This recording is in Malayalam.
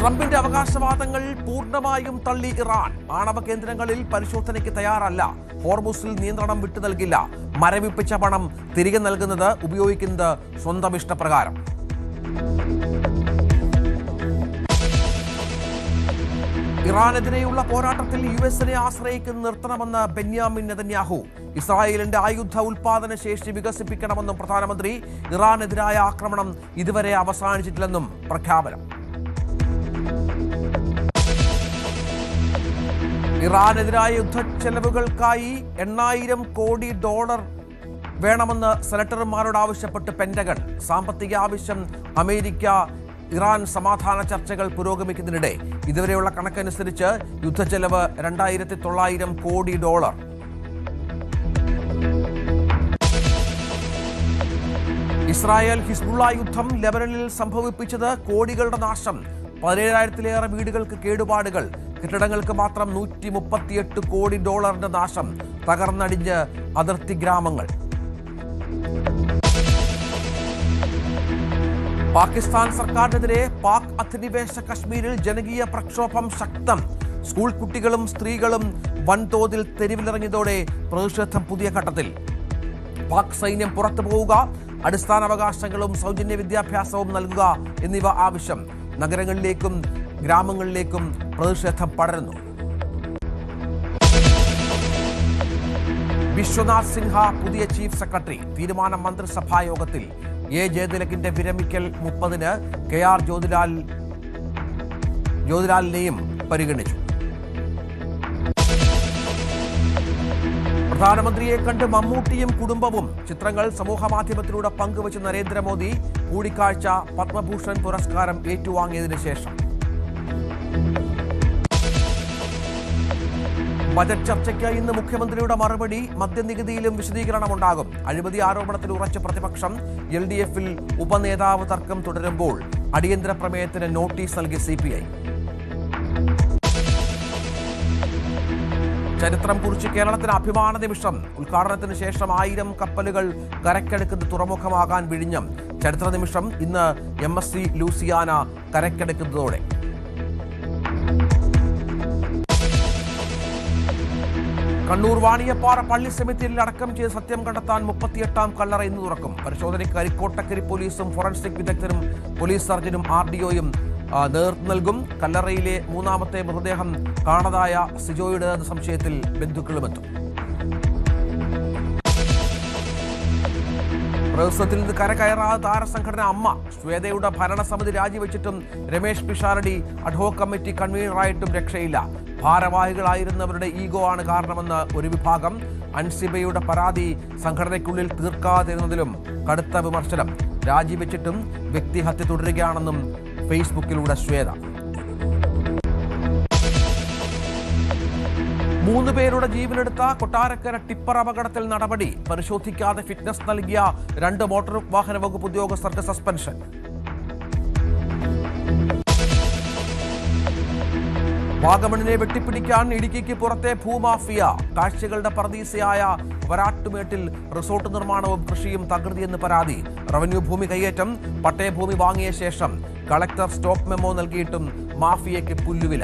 ട്രംപിന്റെ അവകാശവാദങ്ങൾ പൂർണ്ണമായും തള്ളി ഇറാൻ. ആണവ കേന്ദ്രങ്ങളിൽ പരിശോധനയ്ക്ക് തയ്യാറല്ല. ഹോർമുസിൽ നിയന്ത്രണം വിട്ടു നൽകില്ല. മരവിപ്പിച്ച പണം തിരികെ നൽകുന്നത് ഉപയോഗിക്കുന്നത് സ്വന്തം ഇഷ്ടപ്രകാരം. ഇറാനെതിരെയുള്ള പോരാട്ടത്തിൽ യുഎസിനെ ആശ്രയിക്കുന്നത് നിർത്തണമെന്ന് ബെന്യാമിൻ നെതന്യാഹു. ഇസ്രായേലിന്റെ ആയുധ ഉൽപാദന ശേഷി വികസിപ്പിക്കണമെന്നും പ്രധാനമന്ത്രി. ഇറാനെതിരായ ആക്രമണം ഇതുവരെ അവസാനിച്ചിട്ടില്ലെന്നും പ്രഖ്യാപനം. ഇറാനെതിരായ യുദ്ധച്ചെലവുകൾക്കായി $8,000 കോടി വേണമെന്ന് സെനറ്റർമാരോട് ആവശ്യപ്പെട്ട് പെന്റഗൺ. സാമ്പത്തിക ആവശ്യം അമേരിക്ക ഇറാൻ സമാധാന ചർച്ചകൾ പുരോഗമിക്കുന്നതിനിടെ ഇതുവരെയുള്ള കണക്കനുസരിച്ച് യുദ്ധച്ചെലവ് $2,900 കോടി. ഇസ്രായേൽ ഹിസ്ബുള്ള യുദ്ധം ലെബനനിൽ സംഭവിപ്പിച്ചത് കോടികളുടെ നാശം. 17,000-ലേറെ വീടുകൾക്ക് കേടുപാടുകൾ. കെട്ടിടങ്ങൾക്ക് മാത്രം $138 കോടി നാശം. തകർന്നടിഞ്ഞ് അതിർത്തി ഗ്രാമങ്ങൾ. പാകിസ്ഥാൻ സർക്കാരിനെതിരെ പാക് അധിനിവേശ കശ്മീരിൽ ജനകീയ പ്രക്ഷോഭം ശക്തം. സ്കൂൾ കുട്ടികളും സ്ത്രീകളും വൻതോതിൽ തെരുവിലിറങ്ങിയതോടെ പ്രതിഷേധം പുതിയ ഘട്ടത്തിൽ. പാക് സൈന്യം പുറത്തു പോവുക, അടിസ്ഥാനാവകാശങ്ങളും സൗജന്യ വിദ്യാഭ്യാസവും നൽകുക എന്നിവ ആവശ്യം. നഗരങ്ങളിലേക്കും ഗ്രാമങ്ങളിലേക്കും പ്രതിഷേധം പടരുന്നു. വിശ്വനാഥ് സിൻഹ പുതിയ ചീഫ് സെക്രട്ടറി. തീരുമാനം മന്ത്രിസഭാ യോഗത്തിൽ. എ ജയതിലകിന്റെ വിരമിക്കൽ 30-ന് KR ജ്യോതിലാലിനെയും പരിഗണിച്ചു. പ്രധാനമന്ത്രിയെ കണ്ട് മമ്മൂട്ടിയും കുടുംബവും. ചിത്രങ്ങൾ സമൂഹമാധ്യമത്തിലൂടെ പങ്കുവച്ച നരേന്ദ്രമോദി. കൂടിക്കാഴ്ച പത്മഭൂഷൺ പുരസ്കാരം ഏറ്റുവാങ്ങിയതിനു ശേഷം. ബജറ്റ് ചർച്ചയ്ക്ക് ഇന്ന് മുഖ്യമന്ത്രിയുടെ മറുപടി. മദ്യനികുതിയിലും വിശദീകരണമുണ്ടാകും. അഴിമതി ആരോപണത്തിൽ ഉറച്ച പ്രതിപക്ഷം. LDF-ൽ ഉപനേതാവ് തർക്കം തുടരുമ്പോൾ അടിയന്തര പ്രമേയത്തിന് നോട്ടീസ് നൽകി CPI. ചരിത്രം കുറിച്ച് കേരളത്തിന് അഭിമാന നിമിഷം. ഉദ്ഘാടനത്തിന് ശേഷം 1000 കപ്പലുകൾ കരയ്ക്കടുക്കുന്ന തുറമുഖമാകാൻ വിഴിഞ്ഞം. ചരിത്ര നിമിഷം ഇന്ന് MSC ലൂസിയാന കരയ്ക്കടുക്കുന്നതോടെ. കണ്ണൂർ വാണിയപ്പാറ പള്ളി സെമിത്തേരിയിൽ അടക്കം ചെയ്ത് സത്യം കണ്ടെത്താൻ 38ാം കല്ലറ ഇന്ന് തുറക്കും. പരിശോധനയ്ക്ക് കരിക്കോട്ടക്കരി പോലീസും ഫോറൻസിക് വിദഗ്ധരും പോലീസ് സർജനും RDOയും നേതൃത്വം നൽകും. കല്ലറയിലെ 3ാമത്തെ മൃതദേഹം കാണാതായ സിജോയുടേതെന്ന സംശയത്തിൽ ബന്ധുക്കളുമെത്തും. പ്രദേശത്തിൽ നിന്ന് കരകയറാതെ താരസംഘടന അമ്മ. ശ്വേതയുടെ ഭരണസമിതി രാജിവെച്ചിട്ടും രമേശ് പിഷാരടി അഡ്ഹോക് കമ്മിറ്റി കൺവീനറായിട്ടും രക്ഷയില്ല. ഭാരവാഹികളായിരുന്നവരുടെ ഈഗോ ആണ് കാരണമെന്ന് ഒരു വിഭാഗം. അൻസിബയുടെ പരാതി സംഘടനയ്ക്കുള്ളിൽ തീർക്കാതിരുന്നതിലും കടുത്ത വിമർശനം. രാജിവെച്ചിട്ടും വ്യക്തിഹത്യ തുടരുകയാണെന്നും ഫേസ്ബുക്കിലൂടെ ശ്വേത. 3 പേരുടെ ജീവനെടുത്ത കൊട്ടാരക്കര ടിപ്പർ അപകടത്തിൽ നടപടി. പരിശോധിക്കാതെ ഫിറ്റ്നസ് നൽകിയ 2 മോട്ടോർ വാഹന വകുപ്പ് ഉദ്യോഗസ്ഥർക്ക് സസ്പെൻഷൻ. വാഗമണിനെ വെട്ടിപ്പിടിക്കാൻ ഇടുക്കിക്ക് പുറത്തെ ഭൂമാഫിയ. കാഴ്ചകളുടെ പർദീസയായ വരാട്ടുമേട്ടിൽ റിസോർട്ട് നിർമ്മാണവും കൃഷിയും തകൃതിയെന്ന് പരാതി. റവന്യൂ ഭൂമി കയ്യേറ്റം. പട്ടയഭൂമി വാങ്ങിയ ശേഷം കളക്ടർ സ്റ്റോപ്പ് മെമ്മോ നൽകിയിട്ടും മാഫിയയ്ക്ക് പുല്ലുവില.